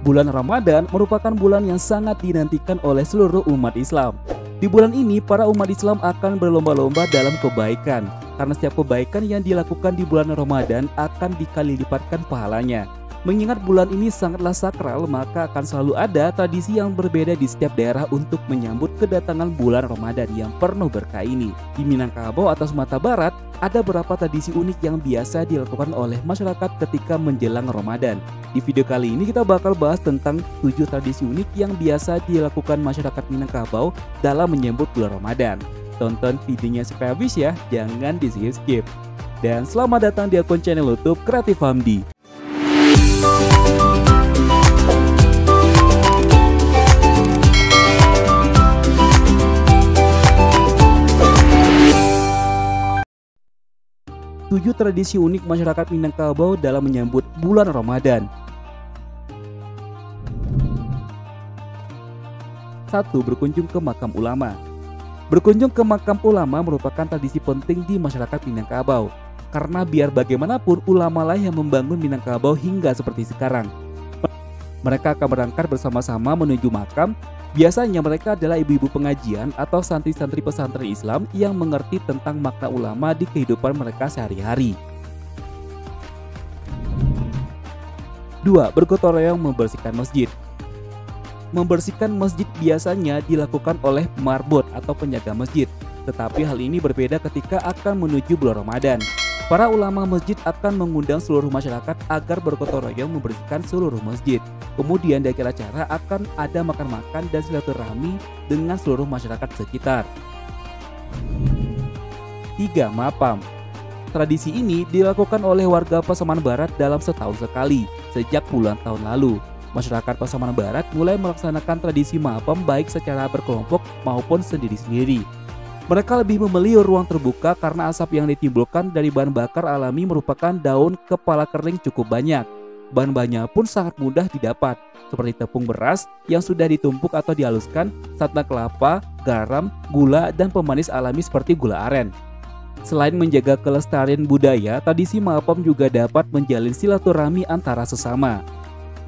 Bulan Ramadan merupakan bulan yang sangat dinantikan oleh seluruh umat Islam. Di bulan ini, para umat Islam akan berlomba-lomba dalam kebaikan, karena setiap kebaikan yang dilakukan di bulan Ramadan akan dikali lipatkan pahalanya. Mengingat bulan ini sangatlah sakral, maka akan selalu ada tradisi yang berbeda di setiap daerah untuk menyambut kedatangan bulan Ramadan yang penuh berkah ini. Di Minangkabau atau Sumatera Barat, ada beberapa tradisi unik yang biasa dilakukan oleh masyarakat ketika menjelang Ramadan. Di video kali ini kita bakal bahas tentang 7 tradisi unik yang biasa dilakukan masyarakat Minangkabau dalam menyambut bulan Ramadan. Tonton videonya sampai habis ya, jangan di skip. Dan selamat datang di akun channel YouTube Kreatif Hamdi. Tujuh tradisi unik masyarakat Minangkabau dalam menyambut bulan Ramadan. 1. Berkunjung ke makam ulama. Berkunjung ke makam ulama merupakan tradisi penting di masyarakat Minangkabau, karena biar bagaimanapun ulama lah yang membangun Minangkabau hingga seperti sekarang. Mereka akan berangkat bersama-sama menuju makam. Biasanya mereka adalah ibu-ibu pengajian atau santri-santri pesantren Islam yang mengerti tentang makna ulama di kehidupan mereka sehari-hari. 2. Bergotong royong membersihkan masjid. Membersihkan masjid biasanya dilakukan oleh marbot atau penjaga masjid, tetapi hal ini berbeda ketika akan menuju bulan Ramadan. Para ulama masjid akan mengundang seluruh masyarakat agar bergotong royong membersihkan seluruh masjid. Kemudian di akhir acara akan ada makan-makan dan silaturahmi dengan seluruh masyarakat sekitar. 3. Mapam. Tradisi ini dilakukan oleh warga Pasaman Barat dalam setahun sekali sejak puluhan tahun lalu. Masyarakat Pasaman Barat mulai melaksanakan tradisi mapam baik secara berkelompok maupun sendiri-sendiri. Mereka lebih memilih ruang terbuka karena asap yang ditimbulkan dari bahan bakar alami merupakan daun kepala kering cukup banyak. Bahan-bahannya pun sangat mudah didapat, seperti tepung beras yang sudah ditumpuk atau dihaluskan, santan kelapa, garam, gula, dan pemanis alami seperti gula aren. Selain menjaga kelestarian budaya, tradisi mapam juga dapat menjalin silaturahmi antara sesama.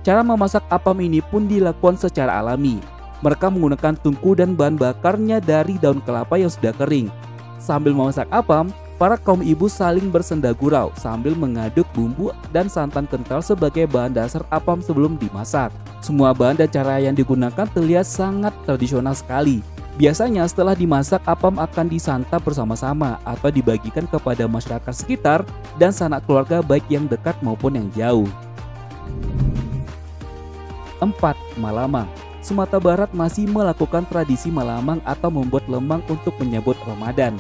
Cara memasak apam ini pun dilakukan secara alami. Mereka menggunakan tungku dan bahan bakarnya dari daun kelapa yang sudah kering. Sambil memasak apam, para kaum ibu saling bersenda gurau sambil mengaduk bumbu dan santan kental sebagai bahan dasar apam sebelum dimasak. Semua bahan dan cara yang digunakan terlihat sangat tradisional sekali. Biasanya setelah dimasak, apam akan disantap bersama-sama atau dibagikan kepada masyarakat sekitar dan sanak keluarga baik yang dekat maupun yang jauh. 4. Malamang. Sumatera Barat masih melakukan tradisi malamang atau membuat lemang untuk menyambut Ramadan.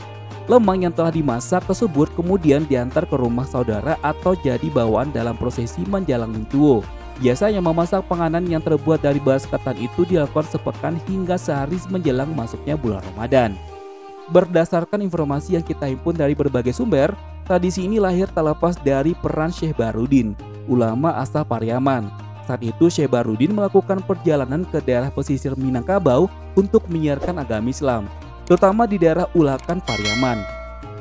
Lemang yang telah dimasak tersebut kemudian diantar ke rumah saudara atau jadi bawaan dalam prosesi menjalang tuwo. Biasanya memasak panganan yang terbuat dari beras ketan itu dilakukan sepekan hingga sehari menjelang masuknya bulan Ramadan. Berdasarkan informasi yang kita himpun dari berbagai sumber, tradisi ini lahir tak lepas dari peran Syekh Barudin, ulama asal Pariaman. Saat itu Syekh Barudin melakukan perjalanan ke daerah pesisir Minangkabau untuk menyiarkan agama Islam, terutama di daerah Ulakan, Pariaman.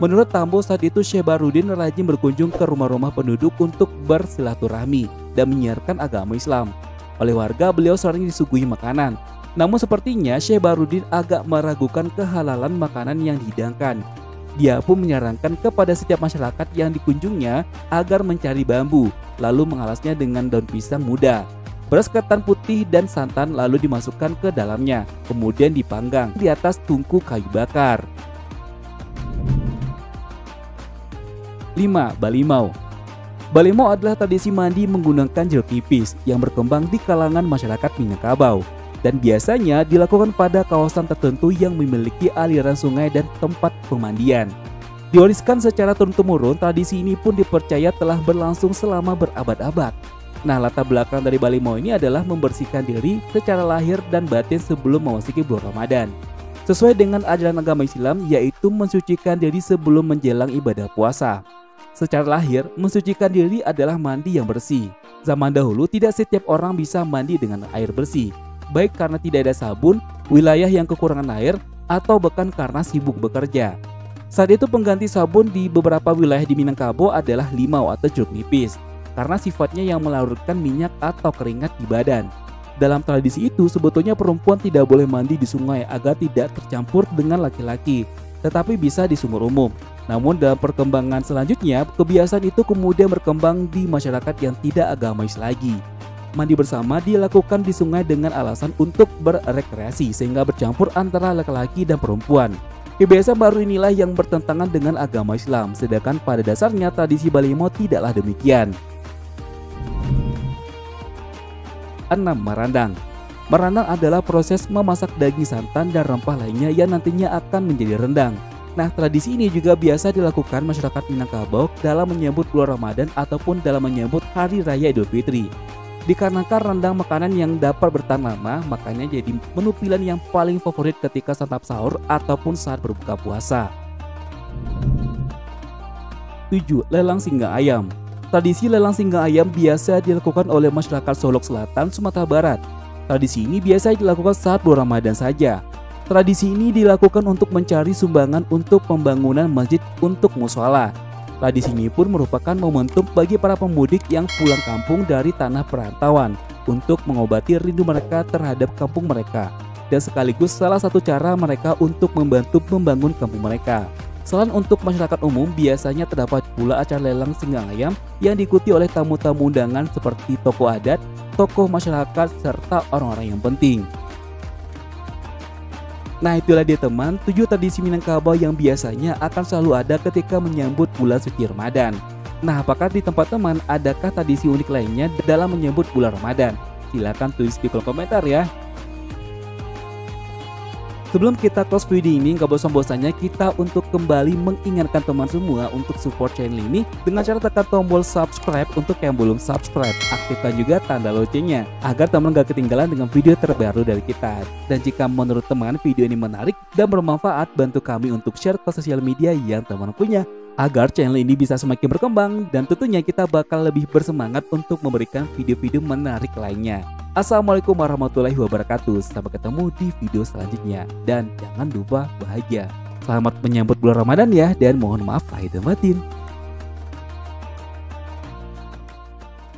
Menurut Tambo, saat itu Syekh Barudin rajin berkunjung ke rumah-rumah penduduk untuk bersilaturahmi dan menyiarkan agama Islam. Oleh warga, beliau sering disuguhi makanan. Namun sepertinya Syekh Barudin agak meragukan kehalalan makanan yang dihidangkan. Dia pun menyarankan kepada setiap masyarakat yang dikunjungnya agar mencari bambu, lalu mengalasnya dengan daun pisang muda, beras ketan putih dan santan, lalu dimasukkan ke dalamnya, kemudian dipanggang di atas tungku kayu bakar. 5. Balimau. Balimau adalah tradisi mandi menggunakan jeruk nipis yang berkembang di kalangan masyarakat Minangkabau dan biasanya dilakukan pada kawasan tertentu yang memiliki aliran sungai dan tempat pemandian. Diwariskan secara turun-temurun, tradisi ini pun dipercaya telah berlangsung selama berabad-abad. Nah, latar belakang dari Balimau ini adalah membersihkan diri secara lahir dan batin sebelum memasuki bulan Ramadan. Sesuai dengan ajaran agama Islam, yaitu mensucikan diri sebelum menjelang ibadah puasa. Secara lahir, mensucikan diri adalah mandi yang bersih. Zaman dahulu tidak setiap orang bisa mandi dengan air bersih, baik karena tidak ada sabun, wilayah yang kekurangan air, atau bahkan karena sibuk bekerja. Saat itu pengganti sabun di beberapa wilayah di Minangkabau adalah limau atau jeruk nipis. karena sifatnya yang melarutkan minyak atau keringat di badan. Dalam tradisi itu, sebetulnya perempuan tidak boleh mandi di sungai agar tidak tercampur dengan laki-laki, tetapi bisa di sumur umum. Namun dalam perkembangan selanjutnya, kebiasaan itu kemudian berkembang di masyarakat yang tidak agamais lagi. Mandi bersama dilakukan di sungai dengan alasan untuk berrekreasi sehingga bercampur antara laki-laki dan perempuan. Kebiasaan baru inilah yang bertentangan dengan agama Islam, sedangkan pada dasarnya tradisi Balimo tidaklah demikian. 6. Merandang. Merandang adalah proses memasak daging santan dan rempah lainnya yang nantinya akan menjadi rendang. Nah, tradisi ini juga biasa dilakukan masyarakat Minangkabau dalam menyambut bulan Ramadan ataupun dalam menyambut Hari Raya Idul Fitri. Dikarenakan rendang makanan yang dapat bertahan lama, makanya jadi menu pilihan yang paling favorit ketika santap sahur ataupun saat berbuka puasa. 7. Lelang singgang ayam. Tradisi lelang singgang ayam biasa dilakukan oleh masyarakat Solok Selatan, Sumatera Barat. Tradisi ini biasa dilakukan saat bulan Ramadan saja. Tradisi ini dilakukan untuk mencari sumbangan untuk pembangunan masjid untuk mushola. Tradisi ini pun merupakan momentum bagi para pemudik yang pulang kampung dari tanah perantauan untuk mengobati rindu mereka terhadap kampung mereka, dan sekaligus salah satu cara mereka untuk membantu membangun kampung mereka. Selain untuk masyarakat umum, biasanya terdapat pula acara lelang singgang ayam yang diikuti oleh tamu-tamu undangan seperti tokoh adat, tokoh masyarakat, serta orang-orang yang penting. Nah, itulah dia teman, 7 tradisi Minangkabau yang biasanya akan selalu ada ketika menyambut bulan suci Ramadan. Nah, apakah di tempat teman adakah tradisi unik lainnya dalam menyambut bulan Ramadan? Silahkan tulis di kolom komentar ya. Sebelum kita close video ini, gak bosan-bosannya kita untuk kembali mengingatkan teman semua untuk support channel ini dengan cara tekan tombol subscribe untuk yang belum subscribe. Aktifkan juga tanda loncengnya agar teman gak ketinggalan dengan video terbaru dari kita. Dan jika menurut teman video ini menarik dan bermanfaat, bantu kami untuk share ke sosial media yang teman punya, agar channel ini bisa semakin berkembang dan tentunya kita bakal lebih bersemangat untuk memberikan video-video menarik lainnya. Assalamualaikum warahmatullahi wabarakatuh. Sampai ketemu di video selanjutnya. Dan jangan lupa bahagia. Selamat menyambut bulan Ramadan ya. Dan mohon maaf lahir dan batin.